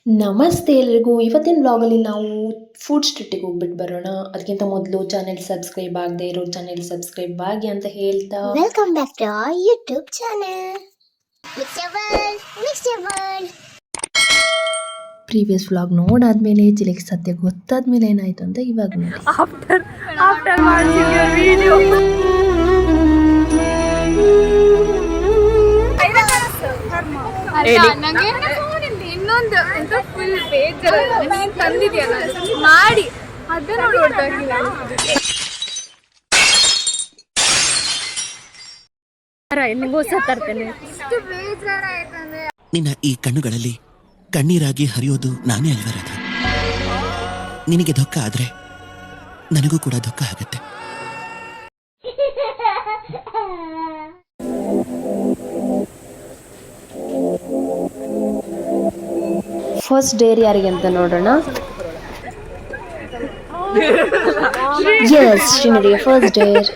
ನಮಸ್ತೆ ಎಲ್ರಿಗೂ. ಇವತ್ತಿನ ವ್ಲಾಗಲ್ಲಿ ನಾವು ಫುಡ್ ಸ್ಟ್ರೀಟಿಗೆ ಹೋಗ್ಬಿಟ್ಟು ಬರೋಣ. ಅದಕ್ಕಿಂತ ಮೊದಲು ಚಾನೆಲ್ ಸಬ್ಸ್ಕ್ರೈಬ್ ಆಗದೆ ಇರೋ ಚಾನೆಲ್ ಸಬ್ಸ್ಕ್ರೈಬ್ ಆಗಿ ಅಂತ ಹೇಳ್ತಾ welcome back to our YouTube channel mix your world. Previous vlog ನೋಡಾದ್ಮೇಲೆ ಚಿಲಿಗೆ ಸತ್ಯ ಗೊತ್ತಾದ್ಮೇಲೆ ಏನಾಯ್ತು ಅಂತ ಇವಾಗ ನೋಡಿ. ಆಫ್ಟರ್ ವಾಚಿಂಗ್ ಯುವರ್ ವಿಡಿಯೋ ಇನ್ನೊಂದು ಎಂತ ಫುಲ್ ಬೇಜಾರ ನೀನ್ ತಂದಿದ್ಯಲ್ಲ ಮಾಡಿ ಅದನ್ನ ನೋಡ್ತಾ ತರ್ತೇನೆ. ಎಷ್ಟು ಬೇಜಾರ ಆಯ್ತಂದ್ರೆ ನಿನ್ನ ಈ ಕಣ್ಣುಗಳಲ್ಲಿ ಕಣ್ಣೀರಾಗಿ ಹರಿಯೋದು ನಾನೇ ಅಲ್ವ ರಾಧಾ. ನಿನಗೆ ದುಃಖ ಆದ್ರೆ ನನಗೂ ಕೂಡ ದುಃಖ ಆಗತ್ತೆ. ಫಸ್ಟ್ ಡೇರ್ ಯಾರಿಗೆ ಅಂತ ನೋಡೋಣ. ಎಸ್, ಶ್ರೀನಿಧಿಗೆ ಫಸ್ಟ್ ಡೇರ್.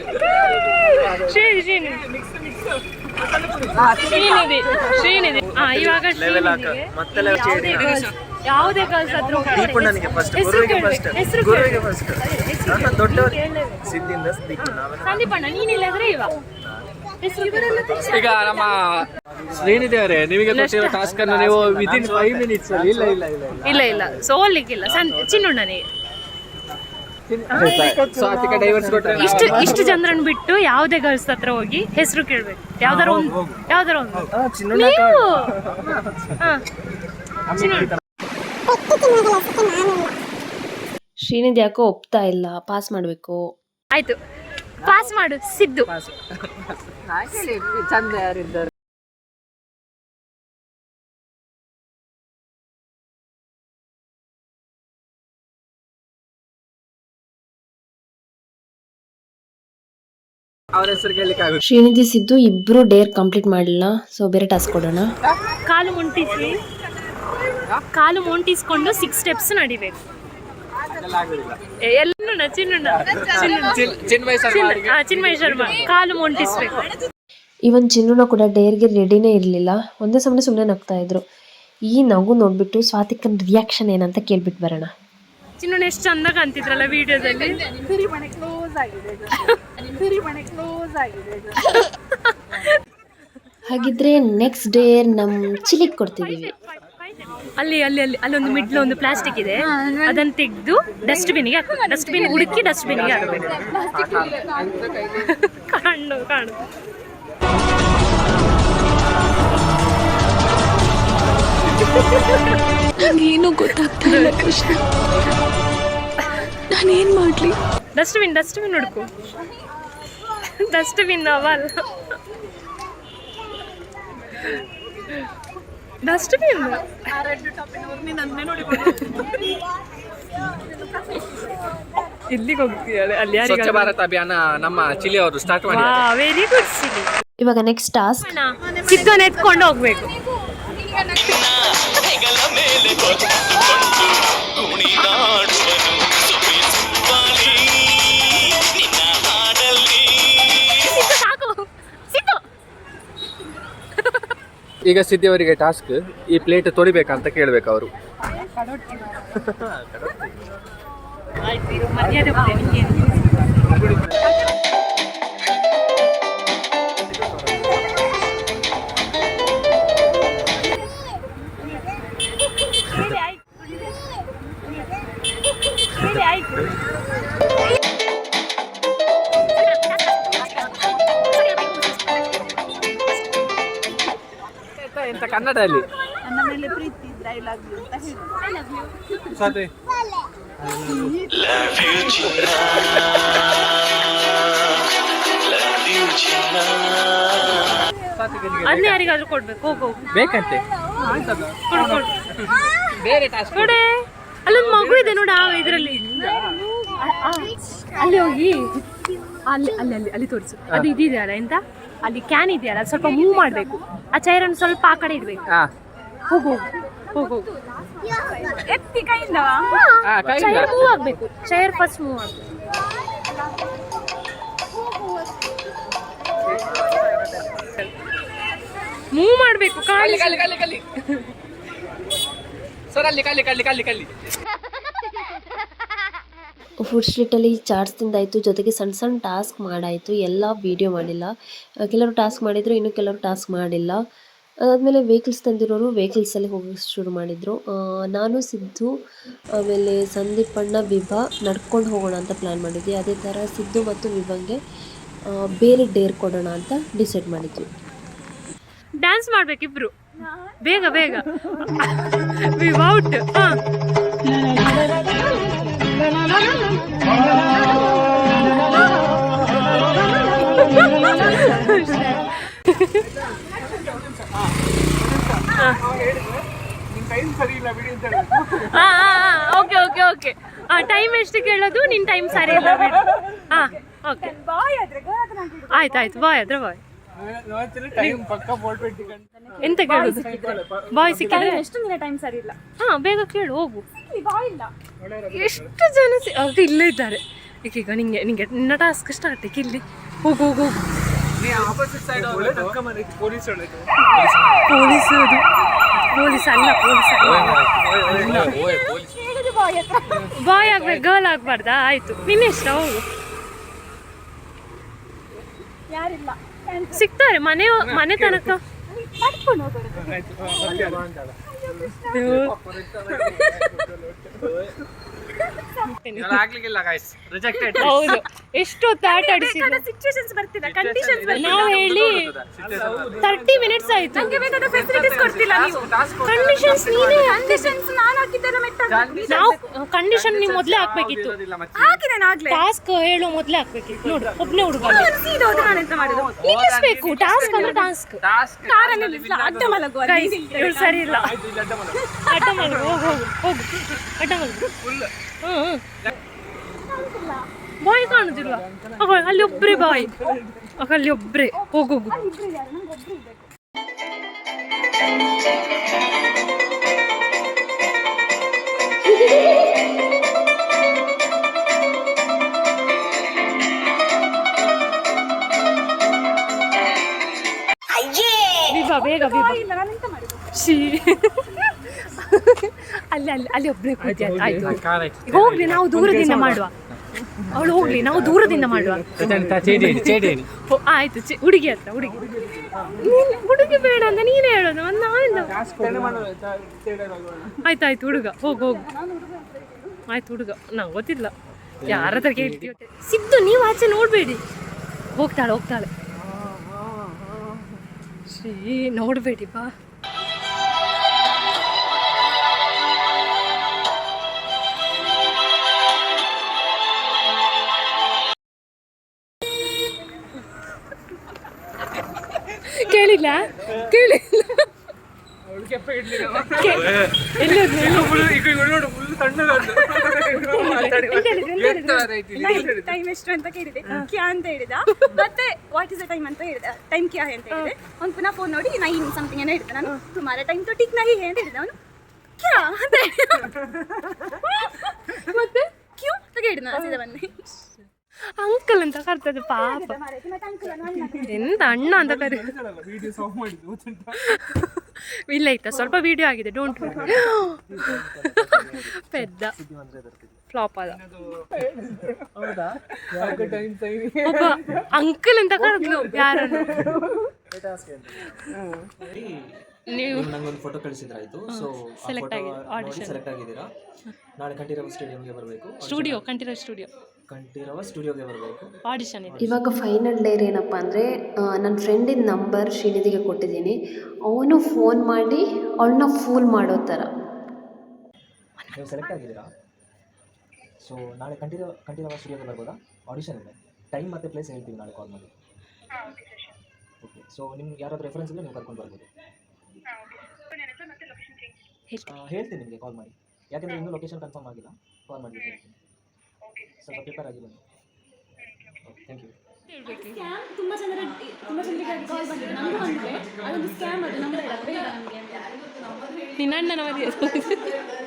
ಇವಾಗ ಯಾವುದೇ ಗರ್ಲ್ಸ್ ಹತ್ರ ಸಂದೀಪಣ್ಣ ನೀನಿಲ್ಲದ್ರೆ ಈಗ ನಮ್ಮ ಶ್ರೀನಿಧಿ ಅವರೇ, ನಿಮಗೆ ಕೊಟ್ಟಿರೋ ಟಾಸ್ಕ್ ಅನ್ನು ನೀವು ವಿದಿನ್ 5 minutes ಅಲ್ಲಿ ಇಲ್ಲ ಸೋಲಿಕ್ಕಿಲ್ಲ ಚಿನ್ನುಣ್ಣನಿಗೆ ಡೈವರ್ಸ್ ಕೊಟ್ರೆ ಇಷ್ಟು ಜನರನ್ನ ಬಿಟ್ಟು ಯಾವುದೇ ಗರ್ಲ್ಸ್ ಹತ್ರ ಹೋಗಿ ಹೆಸರು ಕೇಳ್ಬೇಕು. ಯಾವ್ದಾರ ಒಂದು ಶ್ರೀನಿಧಿ ಯಾಕೋ ಒಪ್ತಾ ಇಲ್ಲ, ಪಾಸ್ ಮಾಡಬೇಕು. ಆಯ್ತು, ಪಾಸ್ ಮಾಡು ಸಿದ್ದು. ಚಂದ ಯಾರಿದ್ದಾರೆ? ಅವ್ರ ಹೆಸರು ಕೇಳಲಿಕ್ಕೆ ಆಗುತ್ತೆ. ಶ್ರೀನಿಧಿ ಸಿದ್ದು ಇಬ್ರು ಡೇರ್ ಕಂಪ್ಲೀಟ್ ಮಾಡಲಿಲ್ಲ, ಸೊ ಬೇರೆ ಟಾಸ್ಕ್ ಕೊಡೋಣ. ಕಾಲು ಮುಂಟಿಸ್ಕೊಂಡು 6 ಸ್ಟೆಪ್ಸ್ ನಡಿಬೇಕು. ಎಲ್ಲ ಚಿನ್ಮಯ ಶರ್ಮಾ ಕಾಲು ಮುಂಟಿಸ್ಬೇಕು. ಇವನ್ ಚಿನ್ನುನ ಕೂಡ ಡೇರ್ಗೆ ರೆಡಿನೇ ಇರಲಿಲ್ಲ, ಒಂದೇ ಸಮನೆ ಸುಮ್ಮನೆ ನಗ್ತಾ ಇದ್ರು. ಈ ನಗು ನೋಡ್ಬಿಟ್ಟು ಸ್ವಾತಿಕನ್ ರಿಯಾಕ್ಷನ್ ಏನಂತ ಕೇಳ್ಬಿಟ್ಟು ಬರೋಣ. ಚಿನ್ನು ಎಷ್ಟು ಚಂದ ಕಾಣ್ತಿದ್ರಲ್ಲ ವಿಡಿಯೋದಲ್ಲಿ. ಹಾಗಿದ್ರೆ ನೆಕ್ಸ್ಟ್ ಡೇರ್ ನಮ್ ಚಿಲಿಗ್ ಕೊಡ್ತಿದೀವಿ. ಅಲ್ಲಿ ಅಲ್ಲೊಂದು ಮಿಡ್ಲ್ ಒಂದು ಪ್ಲಾಸ್ಟಿಕ್ ಇದೆ, ಅದನ್ನ ತೆಗೆದು ಡಸ್ಟ್ಬಿನ್ಗೆ ಹಾಕ್ಬೇಕು. ಡಸ್ಟ್ಬಿನ್ ಹುಡುಕಿ ಡಸ್ಟ್ಬಿನ್ಗೆ ಹಾಕ್ಬೇಕು. ಕಾಣು ನಂಗೇನು ಗೊತ್ತಾಗ್ತಿಲ್ಲ ಕೃಷ್ಣ, ನಾನೇನ್ ಮಾಡ್ಲಿ? ಡಸ್ಟ್ಬಿನ್ ಹುಡುಕು. ಡಸ್ಟ್ಬಿನ್ ಅವಲ್ಲ, ಡಸ್ಟ್ಬಿನ್. ಇಲ್ಲಿಗೆ ಹೋಗ್ತೀಯಾಳೆ? ಅಲ್ಲಿ ಸ್ವಚ್ಛ ಭಾರತ ಅಭಿಯಾನ ನಮ್ಮ ಚಿಲಿ ಅವರು ಸ್ಟಾರ್ಟ್ ಮಾಡಿದ್ದಾರೆ. Very good Chili. ಇವಾಗ ನೆಕ್ಸ್ಟ್ ಟಾಸ್ಕ್ ಸಿದ್ದನ ಎತ್ಕೊಂಡು ಹೋಗ್ಬೇಕು. ಈಗ ಸಿದ್ದಿ ಅವರಿಗೆ ಟಾಸ್ಕ್, ಈ ಪ್ಲೇಟ್ ತೊಳಿಬೇಕಂತ ಕೇಳ್ಬೇಕು ಅವರು. ಎಂತ ಕನ್ನಡದಲ್ಲಿ ನನ್ನ ಮೇಲೆ ಪ್ರೀತಿ ಇದ್ರೆ ಐ ಲವ್ ಯು ಅಂತ ಹೇಳಿ. ಸಾಧ್ಯ ಅದನ್ನ ಯಾರಿಗಾದ್ರೂ ಕೊಡ್ಬೇಕು. ಹೋಗು ಬೇಕಂತೆ. ಬೇರೆ ಟಾಸ್ಕ್ ಕೊಡೆ. ಅಲ್ಲೊಂದು ಮಗು ಇದೆ ನೋಡ, ಇದರಲ್ಲಿ ಅಲ್ಲಿ ಹೋಗಿ ಅಲ್ಲಿ ತೋರಿಸು. ಅದು ಇದೆಯಲ್ಲ ಎಂತ, ಅಲ್ಲಿ ಕ್ಯಾನ್ ಇದೆಯಲ್ಲ, ಸ್ವಲ್ಪ ಮೂವ್ ಮಾಡಬೇಕು. ಆ ಚೈರ್ ಅನ್ನು ಸ್ವಲ್ಪ ಆ ಕಡೆ ಇಡ್ಬೇಕು. ಹೋಗು ಎತ್ತಿ ಕೈಯಿಂದ ಚೈರ್ ಮೂವ್ ಆಗ್ಬೇಕು. ಚೈರ್ ಫಸ್ಟ್ ಮೂವ್ ಆಗ್ಬೇಕು. ಮೂವ್ ಮಾಡ್ಬೇಕು. ಸರ್ ಅಲ್ಲಿ ಕಲ್ಲಿ ಕಲ್ಲಿ ಕಲ್ಲಿ ಕಲ್ಲಿ. ಫುಡ್ ಸ್ಟ್ರೀಟಲ್ಲಿ ಚಾಟ್ಸ್ ತಿಂದಾಯಿತು, ಜೊತೆಗೆ ಸಣ್ಣ ಸಣ್ಣ ಟಾಸ್ಕ್ ಮಾಡಾಯಿತು. ಎಲ್ಲ ವೀಡಿಯೋ ಮಾಡಿಲ್ಲ. ಕೆಲವರು ಟಾಸ್ಕ್ ಮಾಡಿದರು, ಇನ್ನು ಕೆಲವರು ಟಾಸ್ಕ್ ಮಾಡಿಲ್ಲ. ಅದಾದಮೇಲೆ ವೆಹಿಕಲ್ಸ್ ತಂದಿರೋರು ವೆಹಿಕಲ್ಸಲ್ಲಿ ಹೋಗೋಕ್ಕೆ ಶುರು ಮಾಡಿದರು. ನಾನು ಸಿದ್ದು ಆಮೇಲೆ ಸಂದೀಪ್ ಅಣ್ಣ ವಿಭಾ ನಡ್ಕೊಂಡು ಹೋಗೋಣ ಅಂತ ಪ್ಲ್ಯಾನ್ ಮಾಡಿದ್ವಿ. ಅದೇ ಥರ ಸಿದ್ದು ಮತ್ತು ವಿಭಂಗೆ ಬೇರೆ ಡೇರ್ ಕೊಡೋಣ ಅಂತ ಡಿಸೈಡ್ ಮಾಡಿದ್ವಿ. ಡ್ಯಾನ್ಸ್ ಮಾಡ್ಬೇಕಿಬ್ರು, ಬೇಗ ಬೇಗ. ವಿವೌಟ್ ಓಕೆ ಓಕೆ ಓಕೆ. ಟೈಮ್ ಎಷ್ಟು ಕೇಳೋದು? ನಿನ್ನ ಟೈಮ್ ಸರಿ ಇಲ್ಲ ಬಿಡು. ಹಾಂ ಓಕೆ ಆಯ್ತು ಆಯ್ತು. ಬಾಯ್ ಆದ್ರೆ ಬಾಯ್. ಎಂತ ಕೇಳೋದು? ಬಾಯ್ ಸಿಕ್ಕಿದ್ರೆ ಎಷ್ಟು ದಿನ ಟೈಮ್ ಸರಿ ಇಲ್ಲ. ಹಾಂ ಬೇಗ ಕೇಳು, ಹೋಗು. ಬಾಯ್ ಇಲ್ಲ. ಎಷ್ಟು ಜನ ಅವ್ರು ಇಲ್ಲೇ ಇದ್ದಾರೆ. ಈಗ ನಿಂಗೆ ನಿಂಗೆ ನಿನ್ನ ಟಾಸ್ಕ್ ಸ್ಟಾರ್ಟ್. ಇಲ್ಲಿ ಹೋಗು ಹೋಗು ಹೋಗು. ಪೊಲೀಸ್ ಪೊಲೀಸ್ ಅಲ್ಲ, ಪೊಲೀಸ್ ಅಲ್ಲ. ಬಾಯ್ ಆಗ್ಬೇಕು, ಗರ್ಲ್ ಆಗ್ಬಾರ್ದಾ? ಆಯ್ತು, ನಿನ್ನ ಇಷ್ಟ, ಹೋಗು. ಯಾರಿಲ್ಲ, ಸಿಗ್ತಾರೆ ಮನೆ ತನಕ. ನಡ್ಕೊಂಡು ಹೋಗೋದು. ಆಗ್ಲಿಕ್ಕಿಲ್ಲ ಗೈಸ್, ರಿಜೆಕ್ಟೆಡ್. ಹೌದು, ಎಷ್ಟೊತ್ತು ಆಟ ಆಡಿಸಿದ್ರು. ಸಿಚುವೇಶನ್ಸ್ ಬರ್ತಿಲ್ಲ, ಕಂಡೀಷನ್ಸ್ ಬರ್ತಿಲ್ಲ. ನಾವು ಹೇಳಿ 30 ಮಿನಿಟ್ಸ್ ಆಯ್ತು. ನಂಗೆ ಬೇಕಾದ ಫೆಸಿಲಿಟೀಸ್ ಕೊಡ್ತಿಲ್ಲ ನೀವು. ಕಂಡೀಷನ್ಸ್ ನೀನೇ. ಕಂಡೀಷನ್ಸ್ ನಾನು ಹಾಕಿದ್ದೆಲ್ಲ ಮೆಟ್ಟ. ನಾವು ಕಂಡೀಷನ್ ನೀವು ಮೊದಲೇ ಹಾಕ್ಬೇಕಿತ್ತು. ಹಾಕಿದ್ದೇನೆ ಆಗ್ಲೇ. ಟಾಸ್ಕ್ ಹೇಳೋ ಮೊದಲೇ ಹಾಕ್ಬೇಕಿತ್ತು. ನೋಡು, ಒಬ್ಬನೇ ಹುಡುಗ ಸೀದಾ ಹೋದ್ರೆ ನಾನು ಎಂತ ಮಾಡುದು? ನಿಲ್ಲಿಸ್ಬೇಕು. ಟಾಸ್ಕ್ ಅಂದ್ರೆ ಟಾಸ್ಕ್. ಕಾರಲ್ಲಿ ನಿಲ್ಲಿಸ್ಲ, ಅಡ್ಡ ಮಲಗುವ. ಇವ್ರು ಸರಿ ಇಲ್ಲ. ಅಡ್ಡ ಮಲಗು, ಹೋಗು ಹೋಗು ಹೋಗು. ಅಡ್ಡ ಮಲಗು. ಬಾಯ್ ಕಾಣುದಿಲ್ವಾ? ಅಲ್ಲಿ ಒಬ್ರೇ ಬಾಯ್, ಅಲ್ಲಿ ಒಬ್ರೇ. ಹೋಗೋಗು. ವಿಭಾ ಬೇಗ ವಿಭಾ. ಶೀ ಅಲ್ಲಿ ಅಲ್ಲಿ ಅಲ್ಲಿ ಒಬ್ಬನೇ ಕೂತಿ. ಆಯ್ತು ಈಗ ಹೋಗ್ಲಿ, ನಾವು ದೂರದಿಂದ ಮಾಡುವ. ಅವಳು ಹೋಗ್ಲಿ, ನಾವು ದೂರದಿಂದ ಮಾಡುವ. ಆಯ್ತು, ಹುಡುಗಿ ಹತ್ರ. ಹುಡುಗಿ ಬೇಡ ಅಂತ ನೀನೇ ಹೇಳೋದು. ಆಯ್ತಾಯ್ತು, ಹುಡುಗ ಹೋಗು ಹೋಗು. ಆಯ್ತು ಹುಡುಗ, ನಂಗೆ ಗೊತ್ತಿಲ್ಲ ಯಾರ ಹತ್ರ ಕೇಳ್ತೀವಿ. ಸಿದ್ದು, ನೀವು ಆಚೆ ನೋಡಬೇಡಿ. ಹೋಗ್ತಾಳೆ ಹೋಗ್ತಾಳೆ. ಶ್ರೀ ನೋಡಬೇಡಿ ಬಾ. ಕೇಳಿಲ್ಲ ಕೇಳಿಲ್ಲ. ಟೈಮ್ ಎಷ್ಟು ಅಂತ ಕೇಳಿದೆ, ಕ್ಯಾ ಅಂತ ಹೇಳಿದ. ಮತ್ತೆ ವಾಟ್ ಇಸ್ ದ ಟೈಮ್ ಅಂತ ಹೇಳಿದ. ಟೈಮ್ ಕ್ಯಾ ಅಂತ ಹೇಳಿದೆ. ಅವ್ನು ಪುನಃ ಫೋನ್ ನೋಡಿ 9 ಸಮಥಿಂಗ್ ಏನೋ ಹೇಳಿದೆ. ನಾನು ತುಮಾರ ಟೈಮ್ तो ठीक नहीं है ಅಂತ ಹೇಳಿದ. ಅವನು ಕ್ಯಾ ಅಂತ ಮತ್ತೆ ಕ್ಯೂ ಅಂತ ಹೇಳಿದ. ನಾನು ಸೀದಾ ಬಂದೆ. ಅಂಕಲ್ ಅಂತ ಕರ್ತದೆ ಪಾಪ. ಎಂತ ಅಣ್ಣ ಅಂತ ಕರಿ. ಇಲ್ಲ ಆಯ್ತಾ, ಸ್ವಲ್ಪ ವಿಡಿಯೋ ಆಗಿದೆ, ಡೋಂಟ್ ವರಿ. ಪೆದ್ದ ಫ್ಲಾಪ್ ಅದ. ಅಂಕಲ್ ಅಂತ ಕರೆದ್ಲು ಯಾರನ್ನು. ನೀವು ನಂಗೊಂದು ಫೋಟೋ ಕಳಿಸಿದ್ರಾಯ್ತು. ಸೊ ಸೆಲೆಕ್ಟ್ ಆಗಿದೆ, ಆಡಿಷನ್ ಸೆಲೆಕ್ಟ್ ಆಗಿದ್ದೀರಾ. ನಾಳೆ ಕಂಠೀರವ ಸ್ಟೇಡಿಯಂಗೆ ಬರಬೇಕು. ಕಂಠೀರವ ಸ್ಟುಡಿಯೋಗೆ ಬರಬೇಕು. ಆಡಿಷನ್ ಇದೆ. ಇವಾಗ ಫೈನಲ್ ಡೇರ್ ಏನಪ್ಪ ಅಂದರೆ, ನನ್ನ ಫ್ರೆಂಡಿನ ನಂಬರ್ ಶ್ರೀನಿಧಿಗೆ ಕೊಟ್ಟಿದ್ದೀನಿ. ಅವನು ಫೋನ್ ಮಾಡಿ ಅವಳನ್ನ ಫೂಲ್ ಮಾಡೋ ಥರ. ನೀವು ಸೆಲೆಕ್ಟ್ ಆಗಿದ್ದೀರಾ. ಸೊ ನಾಳೆ ಕಂಠೀರವ ಸ್ಟುಡಿಯೋಗೆ ಬರ್ಬೋದಾ? ಆಡಿಷನ್ ಇದೆ. ಟೈಮ್ ಮತ್ತು ಪ್ಲೇಸ್ ಹೇಳ್ತೀವಿ ನಾಳೆ ಕಾಲ್ ಮಾಡಿ. ಓಕೆ. ಸೊ ನಿಮ್ಗೆ ಯಾರಾದರೂ ರೆಫರೆನ್ಸ್ ಇದ್ದರೆ ನೀವು ಕರ್ಕೊಂಡು ಬರ್ಬೋದು. ಹೇಳ್ತೀನಿ ನಿಮಗೆ ಕಾಲ್ ಮಾಡಿ. ಯಾಕೆಂದರೆ ಇನ್ನೂ ಲೊಕೇಶನ್ ಕನ್ಫರ್ಮ್ ಆಗಿಲ್ಲ. ಕಾಲ್ ಮಾಡಿ ಹೇಳ್ತೀನಿ. ಸ್ವಲ್ಪ ಪ್ರಿಪೇರ್ ಆಗಿ ಬನ್ನಿ. Okay, thank you. ಸ್ಕ್ಯಾಮ್ ತುಂಬ ಜನರಿಗೆ ಕಾಲ್ ಬಂದಿದೆ, ನಮಗೂ ಬಂದಿದೆ. ಅದೊಂದು ಸ್ಕ್ಯಾಮ್, ಅದು ನಂಬರ್ ಇಲ್ಲ, ಬೇಡ ನಮಗೆ ಅಂತ. ನಿನ್ನ ಅಣ್ಣನ ಮದುವೆ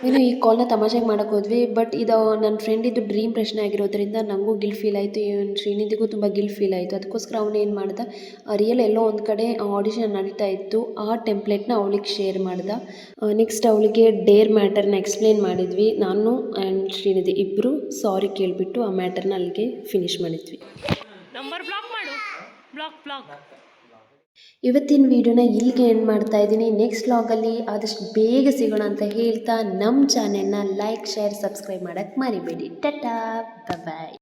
ಏನೋ ಈ ಕಾಲ್ನ ತಮಾಷೆಗೆ ಮಾಡೋಕೆ ಹೋದ್ವಿ. ಬಟ್ ಇದು ನನ್ನ ಫ್ರೆಂಡಿದ್ದು ಡ್ರೀಮ್ ಪ್ರಶ್ನೆ ಆಗಿರೋದ್ರಿಂದ ನನಗೂ ಗಿಲ್ಟ್ ಫೀಲ್ ಆಯಿತು, ಇವನು ಶ್ರೀನಿಧಿಗೂ ತುಂಬ ಗಿಲ್ಟ್ ಫೀಲ್ ಆಯಿತು. ಅದಕ್ಕೋಸ್ಕರ ಅವನು ಏನು ಮಾಡ್ದ, ರಿಯಲ್ ಎಲ್ಲೋ ಒಂದು ಕಡೆ ಆಡಿಷನ್ ನಡೀತಾ ಇತ್ತು, ಆ ಟೆಂಪ್ಲೇಟ್ನ ಅವಳಿಗೆ ಶೇರ್ ಮಾಡ್ದ. ನೆಕ್ಸ್ಟ್ ಅವಳಿಗೆ ಡೇರ್ ಮ್ಯಾಟರ್ನ ಎಕ್ಸ್ಪ್ಲೇನ್ ಮಾಡಿದ್ವಿ. ನಾನು ಆ್ಯಂಡ್ ಶ್ರೀನಿಧಿ ಇಬ್ಬರು ಸಾರಿ ಕೇಳಿಬಿಟ್ಟು ಆ ಮ್ಯಾಟರ್ನ ಅಲ್ಲಿಗೆ ಫಿನಿಷ್ ಮಾಡಿದ್ವಿ. ನಂಬರ್ ಬ್ಲಾಕ್ ಮಾಡು. ಬ್ಲಾಕ್ ಇವತ್ತಿನ ವೀಡಿಯೋನ ಇಲ್ಲಿಗೆ ಎಂಡ್ ಮಾಡ್ತಾ ಇದ್ದೀನಿ. ನೆಕ್ಸ್ಟ್ ವ್ಲಾಗಲ್ಲಿ ಆದಷ್ಟು ಬೇಗ ಸಿಗೋಣ ಅಂತ ಹೇಳ್ತಾ ನಮ್ಮ ಚಾನೆಲ್ನ ಲೈಕ್, ಶೇರ್, ಸಬ್ಸ್ಕ್ರೈಬ್ ಮಾಡೋಕ್ಕೆ ಮರಿಬೇಡಿ. ಟಾಟಾ, ಬಾಯ್.